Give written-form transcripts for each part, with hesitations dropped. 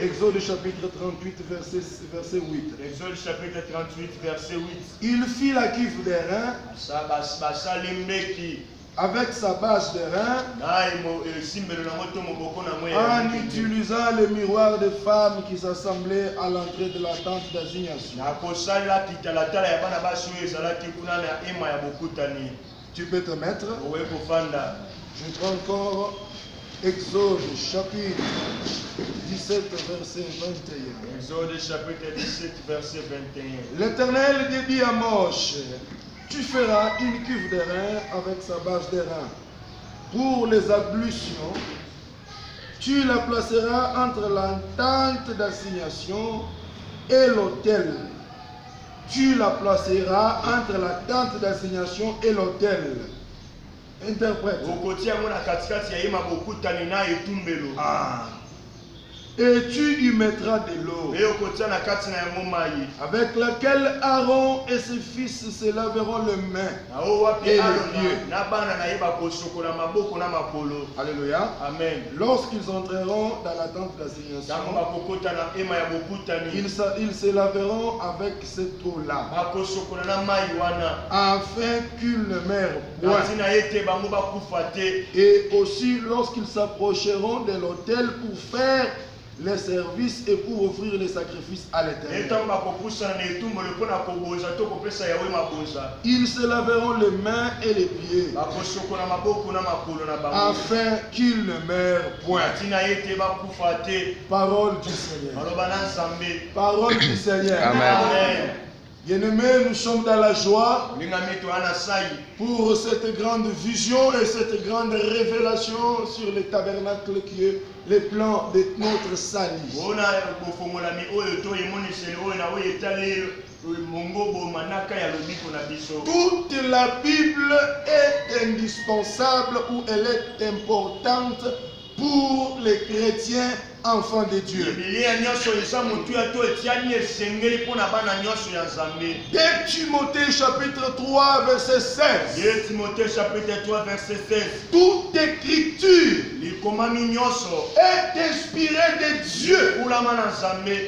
Exode chapitre 38, verset 8. Exode chapitre 38, verset 8. Il fit la cuve d'airain avec sa bâche d'airain en utilisant le miroir de femmes qui s'assemblaient à l'entrée de la tente d'assignation. Tu peux te mettre. Je prends encore Exode chapitre 17, verset 21. Exode chapitre 17, verset 21. L'Éternel dit à Moïse, tu feras une cuve d'airain avec sa bâche d'airain. Pour les ablutions, tu la placeras entre la tente d'assignation et l'autel. Tu la placeras entre la tente d'assignation et l'autel. Interprète. Ah. Et tu y mettras de l'eau avec laquelle Aaron et ses fils se laveront les mains et les pieds. Alléluia. Amen. Lorsqu'ils entreront dans la tente d'assignation, ils se laveront avec cette eau-là, afin qu'ils ne meurent point. Et aussi lorsqu'ils s'approcheront de l'autel pour faire les services et pour offrir les sacrifices à l'Éternel, ils se laveront les mains et les pieds, afin qu'ils ne meurent point. Parole du Seigneur. Parole du Seigneur. Amen. Bien-aimés, nous sommes dans la joie pour cette grande vision et cette grande révélation sur le tabernacle qui est le plan de notre salut. Toute la Bible est indispensable ou elle est importante pour les chrétiens enfants de Dieu. 2 Timothée chapitre 3 verset 16. 2 Timothée chapitre 3 verset 16. Toute écriture est inspirée de Dieu,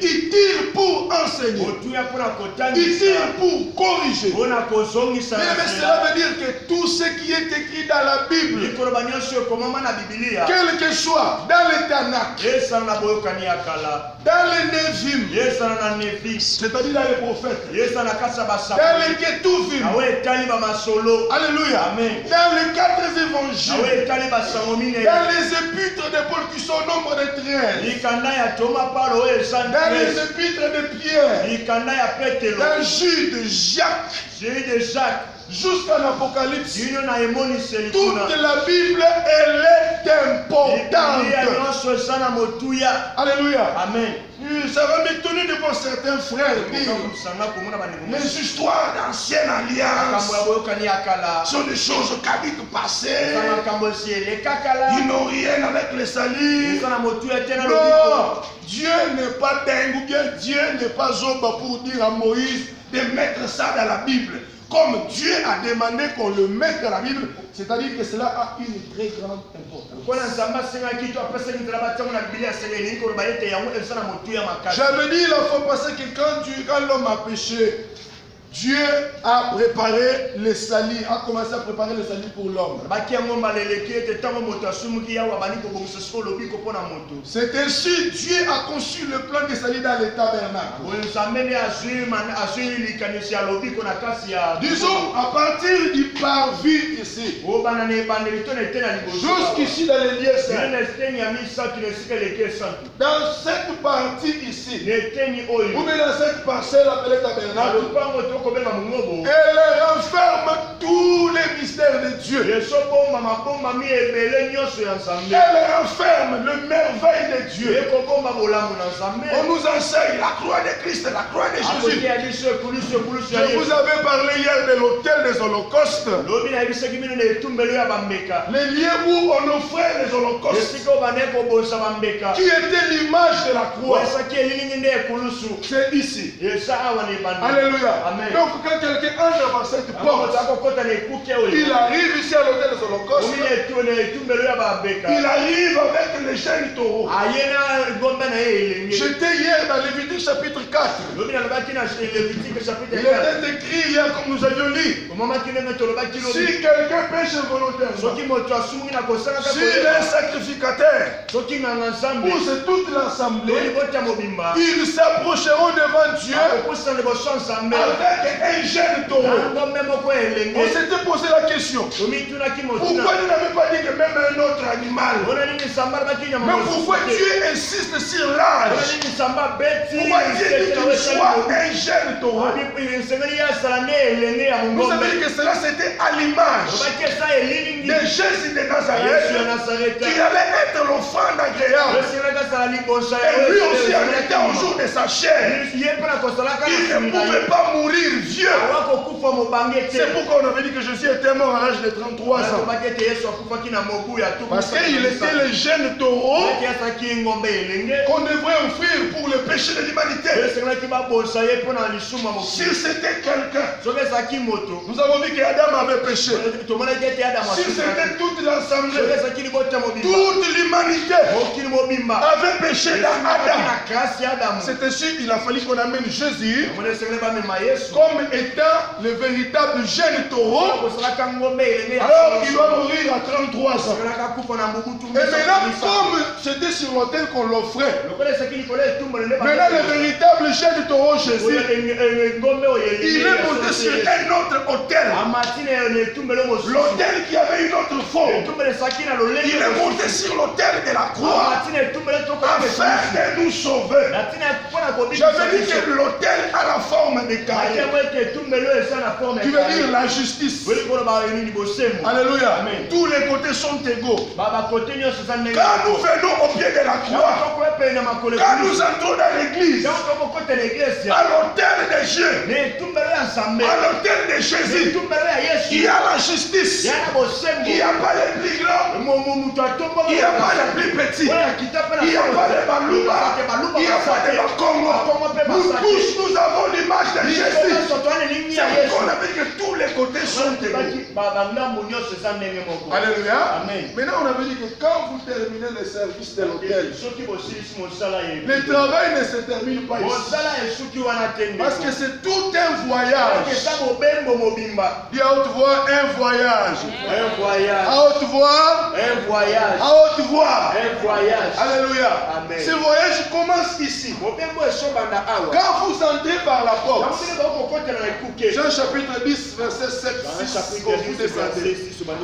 utile pour enseigner, utile pour corriger. Mais cela veut dire que tout ce qui est écrit dans la Bible, quel que soit dans le Tanakh, dans les Névim, c'est-à-dire dans les prophètes, dans les Ketuvim, alléluia, dans les 4 évangiles, dans les épîtres de Paul qui sont au nombre de 13, dans les épîtres de Pierre, dans Jude, Jacques, jusqu'à l'Apocalypse, toute la Bible, elle est importante. Alléluia. Amen. Ça va m'étonner de voir certains frères dire les histoires d'ancienne alliance sont des choses caduques passées. Ils n'ont rien avec les salis. Non, Dieu n'est pas dingue ou bien Dieu n'est pas Zoba pour dire à Moïse de mettre ça dans la Bible. Comme Dieu a demandé qu'on le mette dans la Bible, c'est-à-dire que cela a une très grande importance. J'avais dit la fois passée que quand l'homme a péché, Dieu a préparé les salis, a commencé à préparer les salis pour l'homme. C'est ainsi Dieu a conçu le plan des salis dans les tabernacles. Disons à partir du parvis ici, jusqu'ici dans les lieux saints. Dans cette partie ici, ou bien dans cette parcelle appelée tabernacle, elle renferme tous les mystères de Dieu. Elle renferme le merveille de Dieu. On nous enseigne la croix de Christ, la croix de Jésus. Je vous avais parlé hier de l'autel des holocaustes. Les lieux où on offrait les holocaustes, qui était l'image de la croix. C'est ici. Alléluia. Amen. Donc quand quelqu'un entre par cette porte, il arrive ici à l'autel des holocaustes. Il arrive avec les chaînes taureaux. J'étais hier dans Lévitique chapitre 4. lobi nalobaki na Lévitique chapitre Il 4 était écrit hier comme nous avions lu. omamaki ndenge tolobaki Si lobi quelqu'un pêche volontairement, soki moto asungi na kosalaka s'il est sacrificateur, soki nganga nzambe ou c'est toute lobi l'assemblée, botya mobimba ils s'approcheront devant Dieu akopusa liboso ya nzambe avec un jeune taureau. ngombe moko ya On elenge s'était posé la question. tomitunaki motina Pourquoi il n'avait pas dit que même un autre animal? ona nini nsamba alobaki nyama Mais pourquoi Dieu insiste sur l'âge? ona nini nsamba beti Pourquoi Dieu dit qu'il soit un jeune taureau? esengeli yasala nde elenge ya Vous mongombe savez que cela c'était à l'image obaki esa elilingi de Jésus de yesu ya Nazareth nazareta qui allait être l'offrande agréable. esengelaki asala libosa Et lui aussi en était au jour de sa chair. ye mpe na kosalaka Il ne pouvait pas mourir vieux. awa kokufa mobange te C'est pourquoi on avait dit que Jésus était mort à l'âge de 33 ans. obaki ete yesu akufaki na mobu ya tuku Parce qu'il était le jeune taureau ete asaki ngombe elenge qu'on devrait offrir pour le péché de l'humanité. esengelaki babonsa ye mpo na lisumu ya Si mokili c'était quelqu'un, soki ezalaki moto nous avons vu qu'Adam avait péché. tomonaki ete adamu Si c'était toute l'assemblée, soki ezalaki libota mobimba toute l'humanité mokili mobimba avait péché dans Adam. na grâce ya adamu C'était sûr, il a fallu qu'on amène Jésus omona esengeli bamema yesu comme étant le véritable jeune taureau. kosalaka ngombe elenge Alors il doit mourir à 33 ans. esengelaka kufa na mobutu Et maintenant, comme c'était sur l'autel qu'on l'offrait, lokola esaki likolo etumbolo nde maintenant le véritable jeune taureau Jésus, ngombe oyo il est monté sur un autre autel. amati na etumbelo mosusu L'autel qui avait une autre forme. etumbelo esaki na lolenge Il est monté sur l'autel de la croix amati na etumbelo afin de nous sauver. natina mpona J'avais dit que l'autel a la forme de carré, atiamo ete etumbelo eza na forme qui veut dire la justice. olikoloba nini bosembo Alléluia. Amen. Tous les côtés sont égaux. bakote nyonso eza ndenge Quand nous venons au pied de la croix, tokoepele na makolo quand nous entrons dans l'église, donc tokokotela eglise à l'autel de Dieu, na etumbelo ya nzambe à l'autel de na Jésus, etumbelo ya yesu il y a la justice. ya na bosembo Il n'y a pas les plus grands. moto atomboka Il n'y a pas les plus petits. oyo akita mpe na Il n'y a pas de baluba. Il n'y a pas de bakongo. Nous tous, nous avons l'image de Jésus. C'est pourquoi on avait dit que tous les côtés sont égaux. bangambo nyonso eza ndenge moko Alléluia. Amen. Maintenant, on avait dit que quand vous terminez le service de l'hôtel, soki bosilisi mosala ye le travail ne se termine pas ici. mosala esuki wana te Parce que c'est tout un voyage. eza mobembo mobimba Dis à haute voix, un voyage. un voyage À haute voix, un voyage à haute voix. un voyage Alléluia. Amen. Ce voyage commence ici. mobembo esobanda awa Quand vous entrez par la porte, kamokili bakokotela na ekuke Jean chapitre 10, verset 7, 6, quand vous descendez.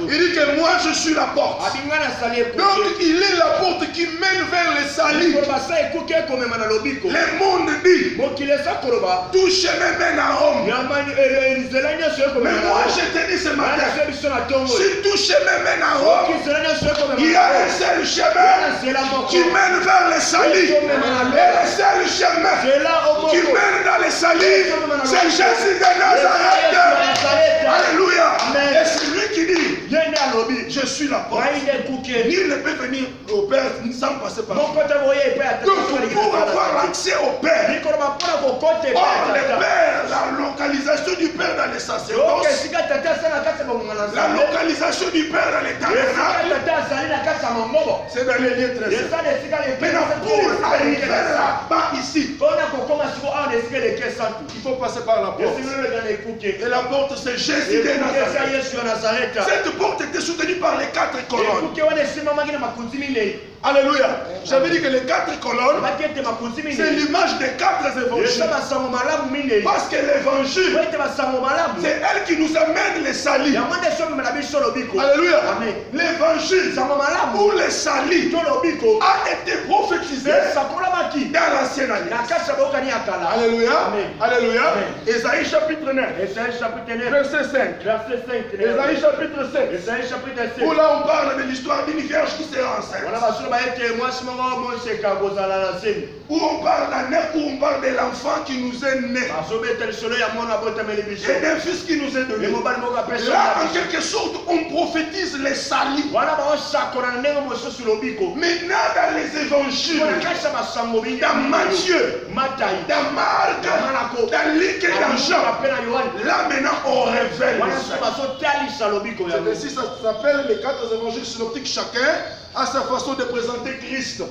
Il il dit que moi je suis la porte. abinga nasali ekuke Donc il est la porte qui mène vers le salut. basa ekuke ekomema na lobiko Le monde dit, mokili eza koloba tout chemin mène à Rome. nzela nyonso Mais ekomema moi je te dis ce matin, na biso na ntongo si tout chemin mène à Rome, nzela nyonso ekomema il y a un seul chemin nzela moko qui mène vers le salut. Et le seul chemin nzela qui omoko mène dans le salut, c'est Jésus de Nazareth. Alléluia. Amen. Et c'est lui qui dit, yende alobi je suis la porte. ngai nde ekuke Nul ne peut venir au Père sans passer par moi. moko te boye epai ya Donc pour avoir l'accès au Père, likoloba mpona kokota epai or ya le tata Père, la localisation du Père dans les donc sacerdoces, esika tata asali na kati ya bangonga na la nzambe localisation du Père dans les esika tabernacles, tata azali na kati ya mongobo c'est dans les lieux très saints. eza na esika Maintenant pour arriver là-bas ici, mpona kokoma siko awa na esika eleki esantu il faut passer par la porte. esika olega na ekuke Et la porte c'est Jésus de ekuke eza Nazareth. yesu ya nazareta Cette porte était soutenue par les 4 colonnes. ekuke wana esimamaki na makunzi minei Alléluia. J'avais dit que les 4 colonnes, obaki ete makunzi c'est minei l'image des 4 eza évangiles. basango malamu minei Parce que l'évangile, po ete basango malamu c'est elle qui nous amène le salut. yango nde esomemela biso lobiko Alléluia. Amen. L'évangile sango malamu ou le salut to lobiko a été prophétisé esakolamaki dans l'ancienne na alliance. kati ya bokani ya kala Alléluia. Amen. Alléluia. Amen. Esaïe chapitre 9, Esaïe chapitre 9 verset 5. verset 5 Esaïe chapitre 7. Esaïe chapitre 7 Où là on parle de l'histoire d'une vierge qui sera enceinte. wana basolo bayete mwasi moko moseka kozala na zemi Où on parle d'un œuf, où on parle de l'enfant qui nous est né. bazobeta lisolo ya mwana abotameli biso Et d'un fils qui nous est donné. ye mobali moko apesa Là, en quelque sorte, on prophétise les saluts. wana baosakona na ndenge mosusu lobiko Maintenant, dans les évangiles, mpona kati ya basango mingi dans Matthieu, matai dans Marc, dans Luc et dans Jean, ape na yohane là maintenant, on révèle wana le so salut. bazotalisa lobiko C'est yango ainsi, ça s'appelle les 4 évangiles synoptiques chacun. à sa façon de présenter Christ.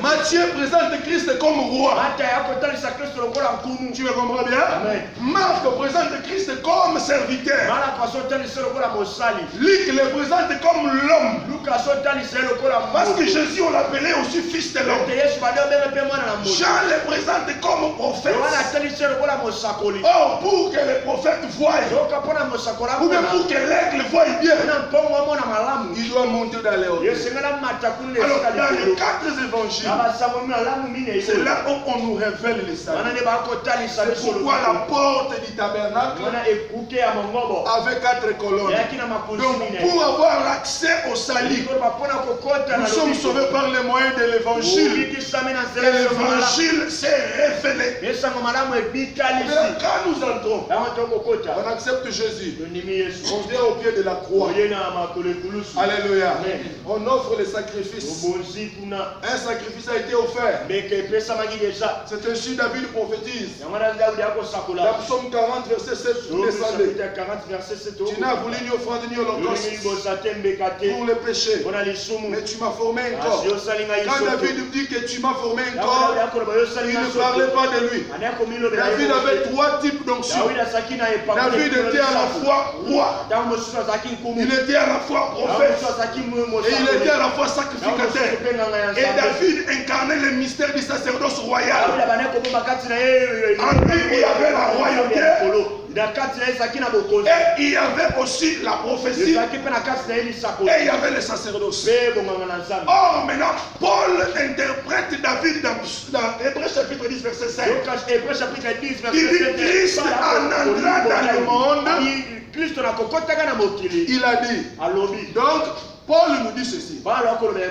Matthieu présente Christ comme roi. Tu me comprends bien? Marc présente Christ comme serviteur. Luc le présente comme l'homme. Parce que Jésus, on l'appelait aussi fils de l'homme. Jean le présente comme prophète. Oh, pour que les prophètes voient, ou bien pour que l'aigle voie bien, il doit monter dans les hauteurs. Alors, dans les 4 évangiles, c'est là où on nous révèle les saluts. C'est pourquoi la porte du tabernacle avait 4 colonnes. Donc, pour avoir l'accès au salut, nous sommes sauvés par les moyens de l'évangile. Et l'évangile s'est révélé. Et là, quand nous entrons, on accepte Jésus. On vient au pied de la croix. Alléluia. On offre les sacrifices. Un sacrifice a été offert. C'est ainsi David prophétise. Dans Psaume 40, verset 7, descendez. Tu n'as voulu ni offrande ni holocauste pour le péché. Mais tu m'as formé un corps. Quand David dit que tu m'as formé un corps, il ne parlait pas de lui. David avait 3 types d'onction. David était à la fois roi, il était à la fois prophète, et il était à la fois sacrificateur. Et David incarnait le mystère du sacerdoce royal. En lui, il y avait la royauté. Et il y avait aussi la prophétie. Et il y avait le sacerdoce. Or maintenant, Paul interprète David dans Hébreux chapitre 10 verset 5. Il dit Christ en entrant dans le monde. Il a dit. Donc Paul nous dit ceci.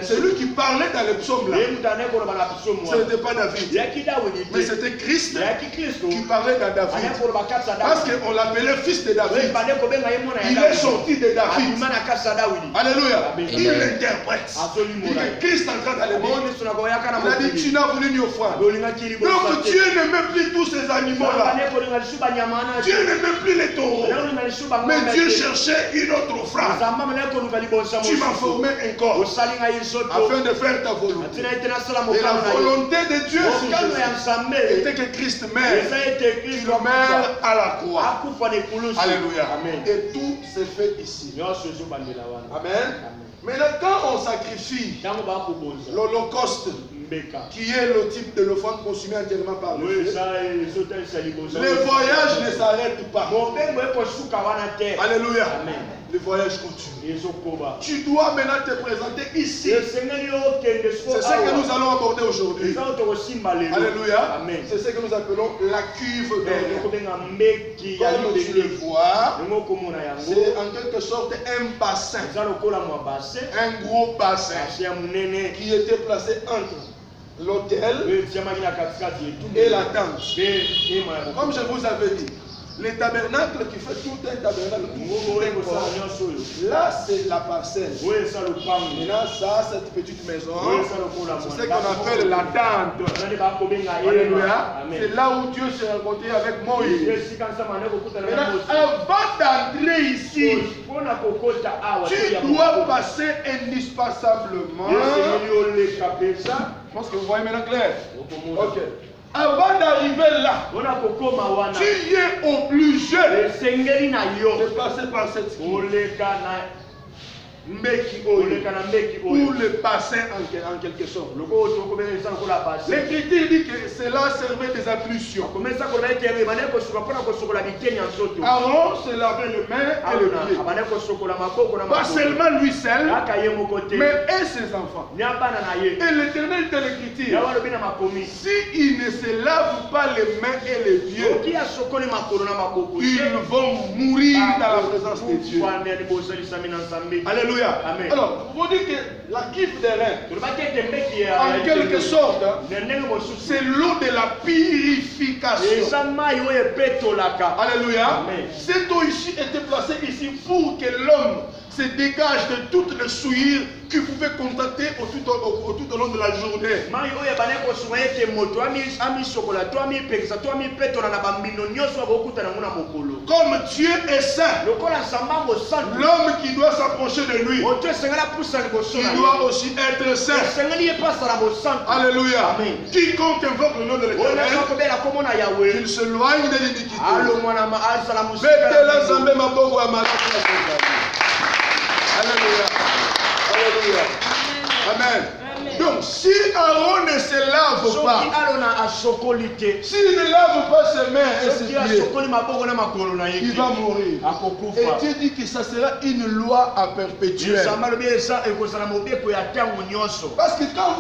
Celui qui parlait dans les psaumes là, ce n'était pas David, mais c'était Christ qui parlait dans David. Parce qu'on l'appelait fils de David. Il est sorti de David. Alléluia. Il l'interprète. Il dit que Christ entra dans le monde. Il a dit tu n'as voulu ni offrande. Donc Dieu n'aimait plus tous ces animaux là. Dieu n'aimait plus les taureaux. Mais Dieu cherchait une autre offrande. Tu m'as formé un corps afin de faire ta volonté. Et la volonté de Dieu était que Christ meure. Il meurt à la croix. Alléluia. Et tout s'est fait ici. Amen. Maintenant, quand on sacrifie l'Holocauste, qui est le type de l'offrande consumée entièrement par le feu, les voyages ne s'arrêtent pas. Alléluia. Le voyage continue. Tu dois maintenant te présenter ici. C'est ce que nous allons aborder aujourd'hui. Alléluia. C'est ce que nous appelons la cuve d'or. Comme tu le vois, c'est en quelque sorte un bassin. Un gros bassin qui était placé entre l'autel et la tente. Comme je vous avais dit, les tabernacles qui fait tout un tabernacle, là c'est la parcelle. Maintenant ça, cette petite maison, c'est ce qu'on appelle la tente. Alléluia. C'est là où Dieu s'est rencontré avec Moïse. Maintenant, avant d'entrer ici, tu dois passer indispensablement. Je pense que vous voyez maintenant clair. Ok. Avant d'arriver là, tu es obligé de passer par cette ou le bassin en quelque sorte. L'Écriture dit que cela servait des ablutions. Aaron se lavait les mains et les pieds. Pas seulement lui seul, mais et ses enfants. Et l'Éternel de l'Écriture, s'ils ne se lavent pas les mains et les pieds, ils vont mourir dans la présence de Dieu. Alléluia. Amen. Alors, vous dites que la cuve des reins, en quelque sorte, c'est l'eau de la purification. Alléluia. Cette eau ici était placée ici pour que l'homme se se dégage de toutes les souillures que vous pouvez contacter tout au long de la journée. Comme Dieu est saint, l'homme qui doit s'approcher de lui, il doit aussi être saint. Alléluia. Quiconque invoque le nom de l'Éternel, qu'il se loigne de l'iniquité. Alléluia. Alléluia. Amen. Donc, si Aaron ne se lave pas, s'il ne lave pas ses mains et ses pieds, il va mourir. Et Dieu dit que ça sera une loi à perpétuelle. Parce que quand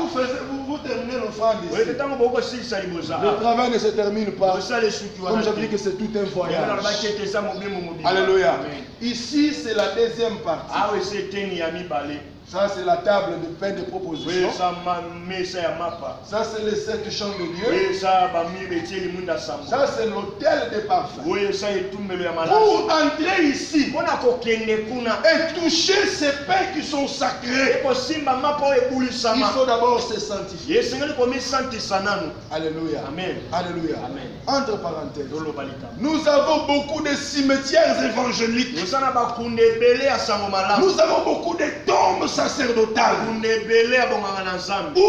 vous terminez l'offrande ici, le travail ne se termine pas. Comme j'avais dit que c'est tout un voyage. Alléluia. Ici, c'est la deuxième partie. Ça, c'est la table de pain de proposition. Ça, c'est les 7 chants de Dieu. Ça, c'est l'autel des parfums. Pour entrer ici et toucher ces pains qui sont sacrés, il faut d'abord se sanctifier. Alléluia. Amen. Alléluia. Amen. Entre parenthèses, nous avons beaucoup de cimetières évangéliques. Nous avons beaucoup de tombes sacerdotales où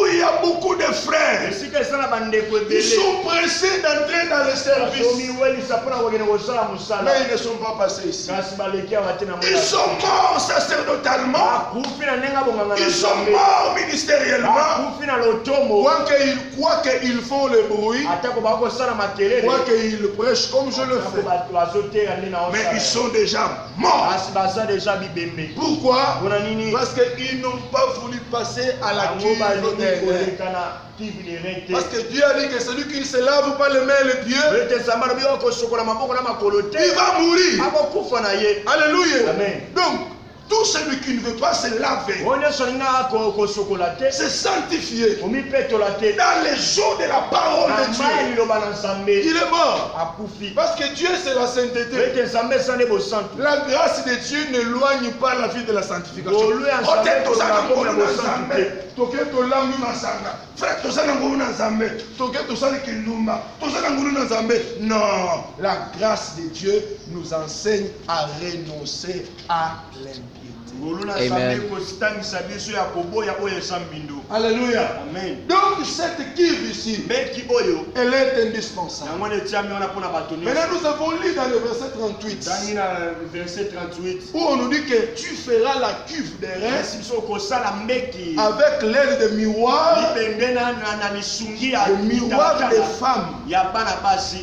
il y a beaucoup de frères. Ils sont pressés d'entrer dans le service, mais ils ne sont pas passés ici. Ils sont morts sacerdotalement. Ils sont morts ministériellement. Quoi qu'ils font le bruit, quoi qu'ils prêchent comme je le fais, mais ils sont déjà morts. Pourquoi? Parce qu'ils n'ont pas voulu passer à la cuve. Parce que Dieu a dit que celui qui ne se lave pas les mains et les pieds, il va mourir. Alléluia. Amen. Donc, tout celui qui ne veut pas se laver, se sanctifier dans les eaux de la parole de Dieu, il est mort. Parce que Dieu, c'est la sainteté. La grâce de Dieu n'éloigne pas la vie de la sanctification. Non, la grâce de Dieu nous enseigne à renoncer à l'impiété. Amen. Alléluia. Amen. Donc cette cuve ici, elle est indispensable. Maintenant nous avons lu dans le verset 38 où on nous dit que tu feras la cuve des reins avec l'aide de miroirs, le miroir des femmes.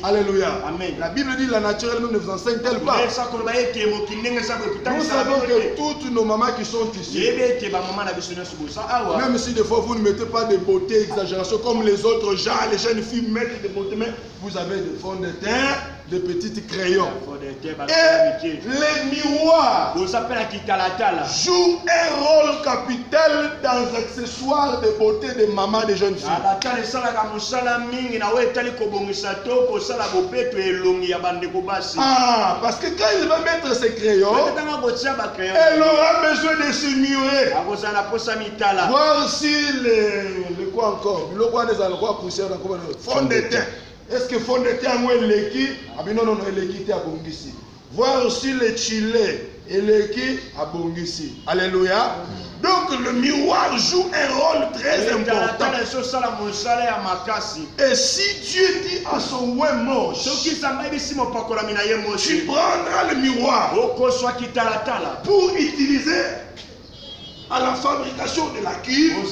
Alléluia. Amen. La Bible dit la nature elle ne nous enseigne-t-elle pas? Nous savons que toutes nos mamans qui sont ici, même si des fois vous ne mettez pas de beauté, exagération comme les autres gens, les jeunes filles mettent de beauté, mais vous avez des fonds de teint, des petites crayons. Et les miroirs jouent un rôle capital dans les accessoires de beauté des mamans des jeunes filles. Ah, parce que quand il va mettre ses crayons, elle aura besoin de se mirer. Voir si le quoi encore, le quoi des alcool poussière, fond de teint. Est-ce que fond de teint ou l'équipe? Ah ben non, l'équipe est à Bongisi. Voir aussi le chilé et l'équipe à Bongisi. Alléluia. Donc le miroir joue un rôle très important. Et si Dieu dit à son ouais moche, tu prendras le miroir pour utiliser à la fabrication de la cuve.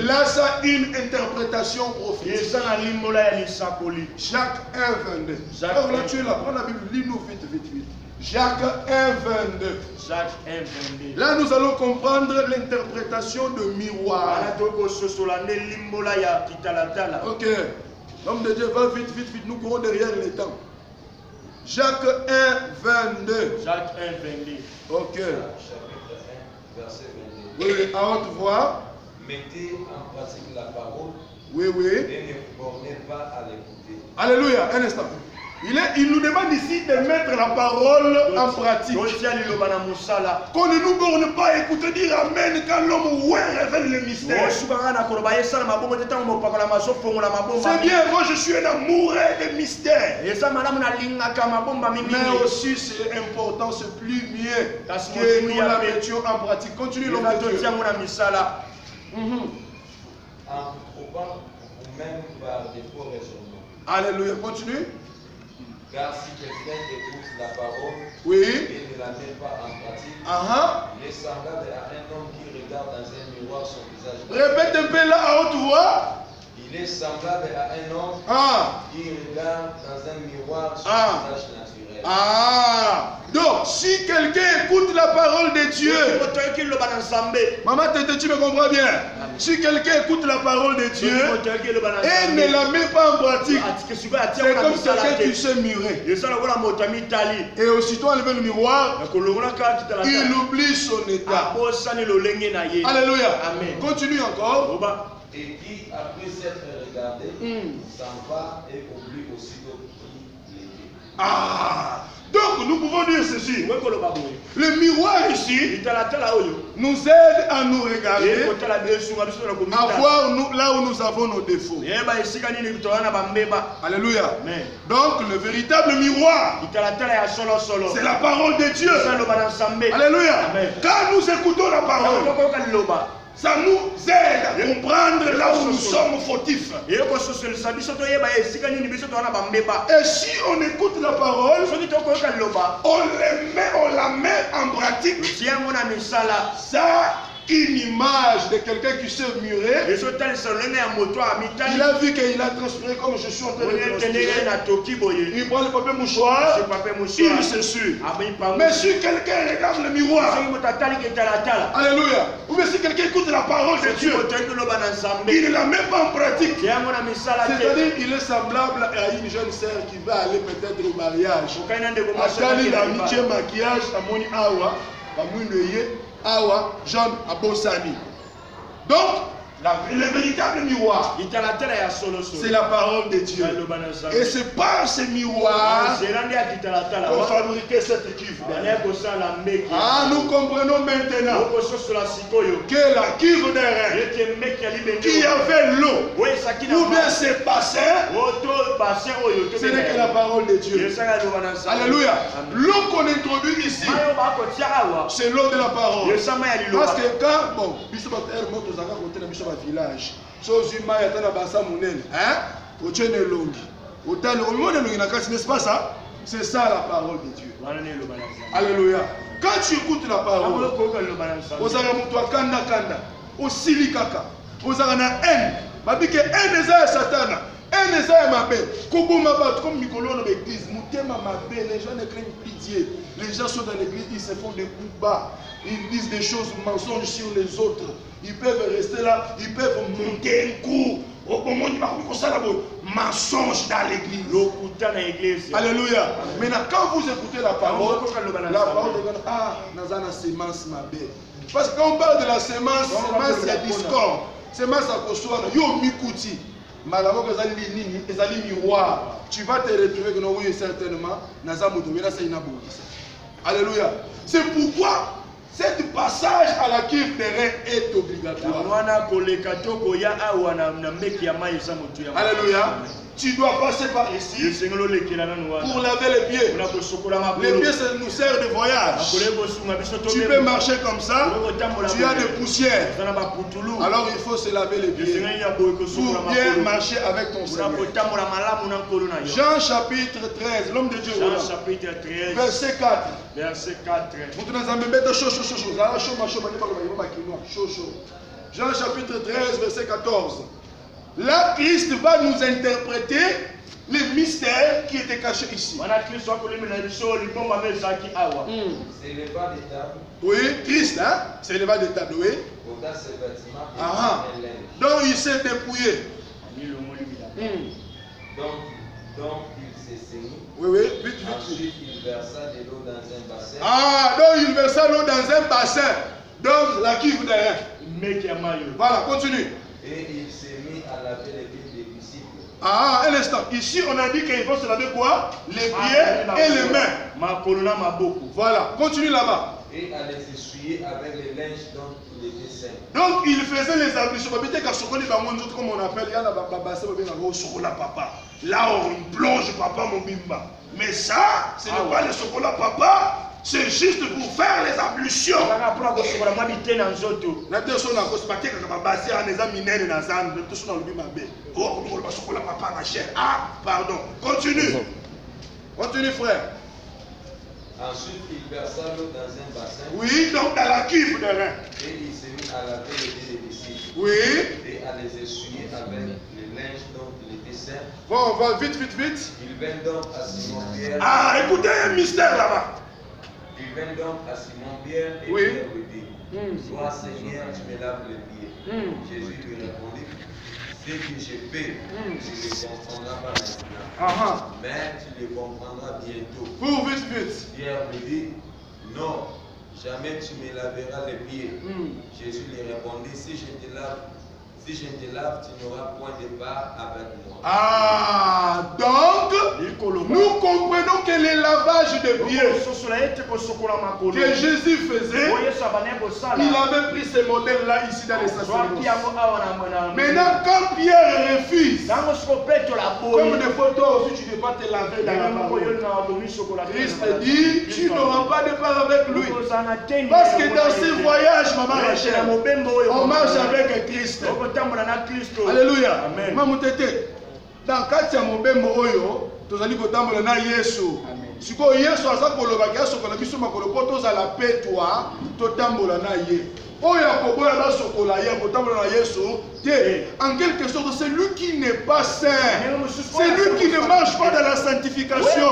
Là, ça a une interprétation prophétique. Jacques 1, 22. Alors là, tu es là, prends la Bible, lis-nous vite. Jacques 1, 22. Jacques 1, 22. Là, nous allons comprendre l'interprétation de miroir. Ok. L'homme de Dieu va vite. Nous courons derrière les temps. Jacques 1, 22. Jacques 1, 22. Ok. Verset 22. Oui, à haute voix. Mettez en pratique la parole. Oui. Et ne bornez pas à l'écouter. Alléluia. Un instant. Il nous demande ici de mettre la parole en pratique. Qu'on ne nous borne pas à écouter dire Amen quand l'homme révèle le mystère. C'est bien, moi je suis un amoureux des mystères. Mais aussi c'est important, c'est plus mieux que nous la mettions en pratique. Continue l'homme de Dieu. En trouvant ou même par des faux raisonnements. Alléluia, continue. Car si quelqu'un écoute la parole oui. et ne la met pas en pratique, il est semblable à un homme qui regarde dans un miroir son visage. Répète un peu là à haute voix. Il est semblable à un homme qui regarde dans un miroir son visage naturel. Donc, si quelqu'un écoute la parole de Dieu, maman, tu me comprends bien? Si quelqu'un écoute la parole de Dieu et ne la met pas en pratique, c'est comme quelqu'un qui se murait. Et aussitôt enlever le miroir, il oublie son état. Alléluia. Amen. Continue encore. Et qui, après s'être regardé, s'en va et oublie aussitôt qui il était. Donc nous pouvons dire ceci. Le miroir ici nous aide à nous regarder, à voir là où nous avons nos défauts. Alléluia. Donc le véritable miroir, c'est la parole de Dieu. Alléluia. Quand nous écoutons la parole, ça nous aide à comprendre là où nous sommes fautifs. Et si on écoute la parole, on la met en pratique. Ça, une image de quelqu'un qui s'est muré. Il a vu qu'il a transpiré comme je suis en train de transpirer. Il prend le papier mouchoir, il se suit. Mais si quelqu'un regarde le miroir, alléluia, ou bien si quelqu'un écoute la parole de Dieu, il ne la met pas en pratique. C'est-à-dire il est semblable à une jeune sœur qui va aller peut-être au mariage. Atali la amitié maquillage à moni awa, à mouinoye. Awa, Jean Abosani. Donc, le véritable miroir, c'est la parole de Dieu. Et c'est par ce miroir qu'on fabriquait cette cuve. Nous comprenons maintenant que la cuve d'air qui avait l'eau, ou bien ces bassins, ce n'est que la parole de Dieu. Alléluia. L'eau qu'on introduit ici, c'est l'eau de la parole. Parce que quand, bon, village n'est-ce pas ça? C'est ça la parole de Dieu. Alléluia. Quand tu écoutes la parole, vous avez kanda kanda, aussi kaka, vous avez une haine, babike haine eza satana, haine eza mabe, koboma bat comme Nicolas dans l'église, mutema mabe, les gens ne craignent plus Dieu. Les gens sont dans l'église, ils se font des coups bas. Ils disent des choses mensonges sur les autres. Ils peuvent rester là, ils peuvent monter un coup. Mensonge dans l'église. Alléluia. Maintenant, quand vous écoutez la parole de Nazana sémence ma belle. Parce que quand on parle de la sémence, il y a discorde. Sémence à Kosoa, yo mikuti. Malamo ezali miroir. Tu vas te retrouver que oui, certainement. Alléluia. C'est pourquoi cette passage à la cuve terrain est obligatoire. Alléluia. Tu dois passer par ici pour laver les pieds. Les pieds, ça nous sert de voyage. Tu peux marcher comme ça, tu as des poussières. Alors il faut se laver les pieds pour bien marcher avec ton Seigneur. Jean chapitre 13, l'homme de Dieu. Jean chapitre 13, verset 4. Verset 4. Jean chapitre 13, verset 14. Là, Christ va nous interpréter les mystères qui étaient cachés ici. Oui, Christ, hein? C'est le bas des tables, oui. Donc il s'est dépouillé. Donc il s'est saigné. Oui, oui, vite. Ensuite il versa de l'eau dans un bassin. Donc il versa l'eau dans un bassin. Donc la cuve derrière. Voilà, continue. Et il s'est mis à laver les pieds des disciples. Ah, un instant. Ici, on a dit qu'il faut se laver quoi? Les pieds et les mains. Voilà. Continue là-bas. Et à les essuyer avec les linges dont il était saint. Donc, il faisait les ablutions. Comme on appelle, il y a la papa. Là, on plonge papa mon bimba. Mais ça, ce n'est pas le chocolat papa. C'est juste pour faire les ablutions. Ah, pardon. Continue. Continue, frère. Ensuite, il versa l'eau dans un bassin. Oui, donc dans la cuve de rein. Et il se mit à laver les pieds des disciples. Oui. Et à les essuyer avec les linges dont il était saint. Bon, va vite, vite, vite. Il vint donc à Simon-Pierre. Ah, écoutez un mystère là-bas. Il vint donc à Simon-Pierre et Oui. Pierre lui dit, Toi, Seigneur, tu me laves les pieds. Jésus lui répondit, ce que je fais, tu ne comprendras pas maintenant. Mais tu le comprendras bientôt. Pour vite, vite. Pierre lui dit, non, jamais tu me laveras les pieds. Jésus lui répondit, si je te lave, tu n'auras point de part avec moi. Ah, donc, nous comprenons que le lavage de pieds que Jésus faisait, il avait pris ce modèle-là ici dans les sacerdoces. Maintenant, quand Pierre refuse, comme des photos aussi, tu ne peux pas te laver dans la parole. Christ dit, tu n'auras pas de part avec lui. Parce que dans ce voyage, maman Rachel, on marche avec Christ. Alléluia. Maman Tété, dans kati ya mobembo oyo tozali kotambola na Yesu. Siko Yesu aza kolobaki asokola biso makolo po tozala petwa totambola na ye. Oyo akoboya basokola ye kotambola na Yesu. En quelque sorte, c'est lui qui n'est pas saint. C'est lui qui ne marche pas dans la sanctification.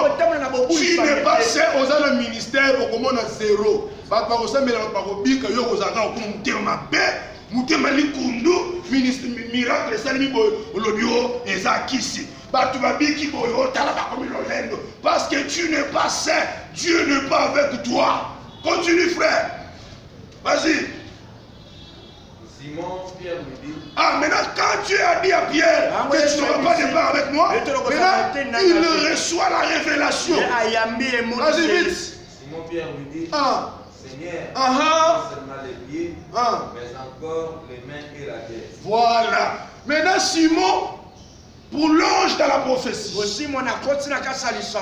Tu n'es pas saint aux autres ministères au comment on a zéro. Bah par ça mais la parobika yo ozaka comme terme paix. Mutema likundu ministre miracle salimi boy olobio ezakisi batu babiki boy otala ba comme lolendo parce que tu n'es pas saint, Dieu n'est pas avec toi. Continue frère. Vas-y. Simon Pierre lui dit, ah maintenant quand Dieu a dit à Pierre que tu n'auras pas de part avec moi, maintenant il reçoit la révélation. Vas-y vite. Simon Pierre lui dit, Seigneur, non seulement les pieds, mais encore les mains et la tête. Voilà. Maintenant, Simon plonge dans la prophétie.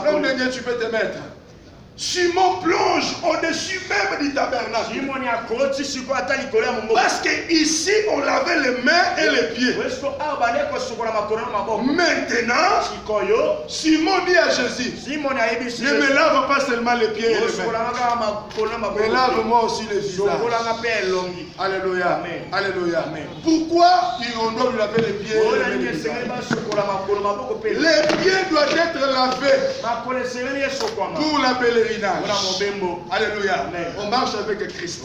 L'homme de Dieu, tu peux te mettre. Simon plonge au-dessus même du tabernacle. Parce que ici on lavait les mains et les pieds. Maintenant, Simon dit à Jésus, ne me lave pas seulement les pieds et les mains, mais lave-moi aussi les visages. Alléluia. Alléluia. Pourquoi on doit lui laver les pieds et les visages? Les pieds doivent être lavés pour la pèlerinage. Alléluia. On marche avec Christ.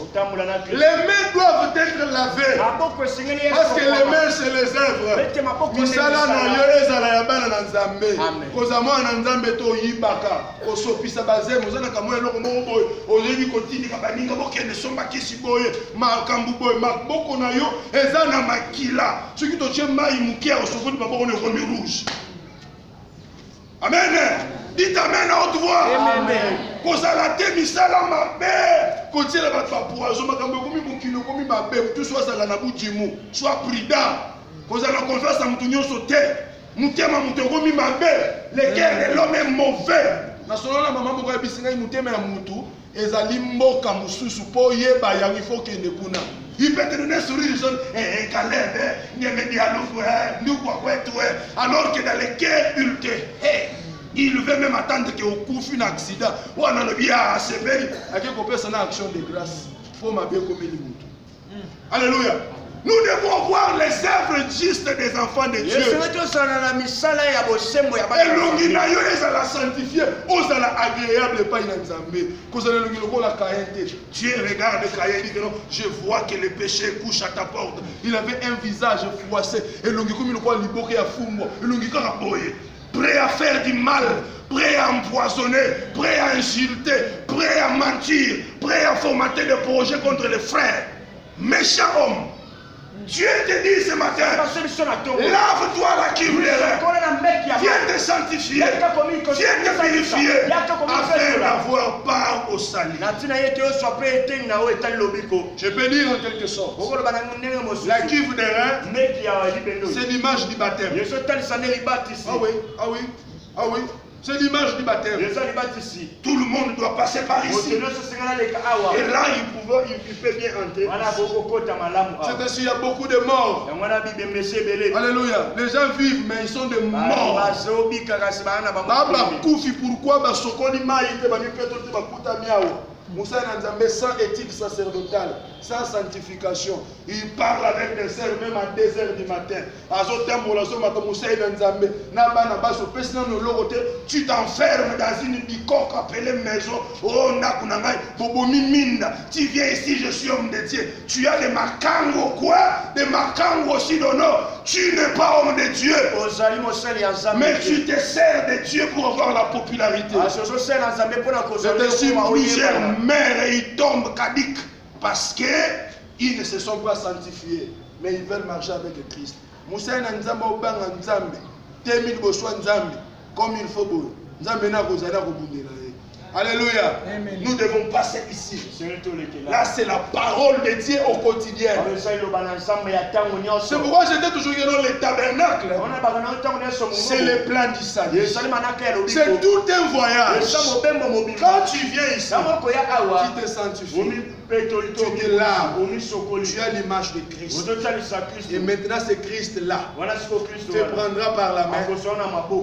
Les mains doivent être lavées. Parce que les mains, c'est les œuvres. Misala na yo ezala ya bana na Nzambe. Kozama na Nzambe to yibaka. Osopisa bazemo zana kamwe loko mo boy. Oyebi kotini ka baninga bokende somba kisi boye. Makambu boye makboko na yo ezana makila. Soki to tie mai muke osokoni baboko ne komi rouge. Amen. Dites amen à haute voix. Amen. Kozala te misala mabe. Kotiela ba poison makambo komi bokino komi mabe. Tout soit sala na bujimu. Sois prudent. Kozala confiance à mutu nyonso te. Mutema mutu komi mabe. Le cœur de l'homme est mauvais. Na solo la maman moko bisinga mutema ya mutu ezali mboka mususu po yeba ya il faut que ne kuna. Il peut te donner un sourire, Caleb, alors que dans le cœur, il veut même attendre qu'il y ait un accident. Ou on a le bien à se faire. C'est une action de grâce. Pour ma bien comme il. Alléluia. Nous devons voir les œuvres justes des enfants de Dieu. Et l'ongina yo ezala sanctifié, ozala agréable pas inanzambe. Kozala l'ongina la Caïn. Dieu regarde Caïn dit que non, je vois que le péché couche à ta porte. Il avait un visage froissé et l'ongina comme il croit liboke à fumo. L'ongina raboye, prêt à faire du mal, prêt à empoisonner, prêt à insulter, prêt à mentir, prêt à formater des projets contre les frères. Méchant homme. Dieu te dit ce matin, lave-toi la kivu des reins. Viens te sanctifier. Viens te purifier afin d'avoir part au salut. Je peux dire en quelque sorte, la kivu des reins, c'est l'image du baptême. Ah oui, ah oui, ah oui. C'est l'image du baptême. Tout le monde doit passer par ici. Et là, il peut bien entrer. C'est ainsi, il y a beaucoup de morts. Alléluia. Les gens vivent, mais ils sont des morts. Pourquoi? Moussa Nzambe sans éthique sacerdotale, sans sanctification. Il parle avec des sœurs même à 2 h du matin. Tu t'enfermes dans une bicoque appelée maison. Oh, tu viens ici, je suis homme de Dieu. Tu as des makango quoi? Des makango aussi dans nord. Tu n'es pas homme de Dieu. Mais tu te sers de Dieu pour avoir la popularité. C'est ainsi plusieurs mères et ils tombent cadiques parce qu'ils ne se sont pas sanctifiés. Mais ils veulent marcher avec Christ. Moussa Nzambe Obanga Nzambe, Temil Boswa Nzambe, comme il faut. Nzambe na kozala kobundela. Alléluia. Nous devons passer ici. Là, c'est la parole de Dieu au quotidien. C'est pourquoi j'étais toujours dans les tabernacles. C'est le plan du salut. C'est tout un voyage. Quand tu viens ici, tu te sanctifies. Tu te laves. Tu as l'image de Christ. Et maintenant, c'est Christ-là. Tu te prendras par la main.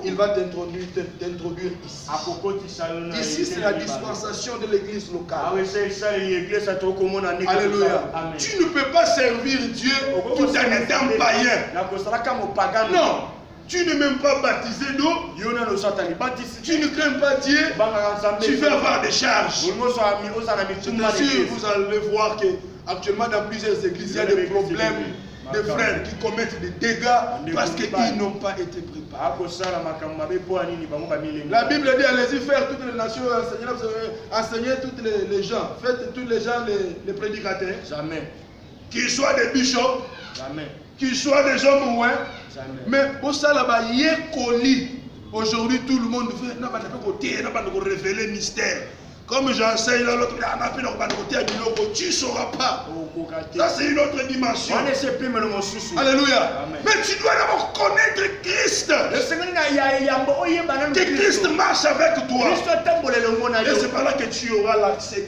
Il va t'introduire ici. Ici, c'est la dispensation de l'église locale. Alléluia. Tu ne peux pas servir Dieu tout en étant païen. Non. Tu n'es même pas baptisé d'eau. Tu ne crains pas Dieu. Tu veux avoir des charges. Vous allez voir qu'actuellement dans plusieurs églises, il y a des problèmes de frères qui commettent des dégâts parce qu'ils n'ont pas été préparés. La Bible dit allez-y faire toutes les nations, enseigner toutes les gens. Faites tous les gens les prédicateurs. Jamais. Qu'ils soient des bishops. Jamais. Qu'ils soient des hommes ouins. Mais pour ça là-bas, aujourd'hui tout le monde veut révéler le mystère. Comme j'enseigne là, l'autre tu ne sauras pas. Ça c'est une autre dimension. Alléluia. Mais tu dois d'abord connaître Christ. Que Christ marche avec toi. Et c'est par là que tu auras l'accès.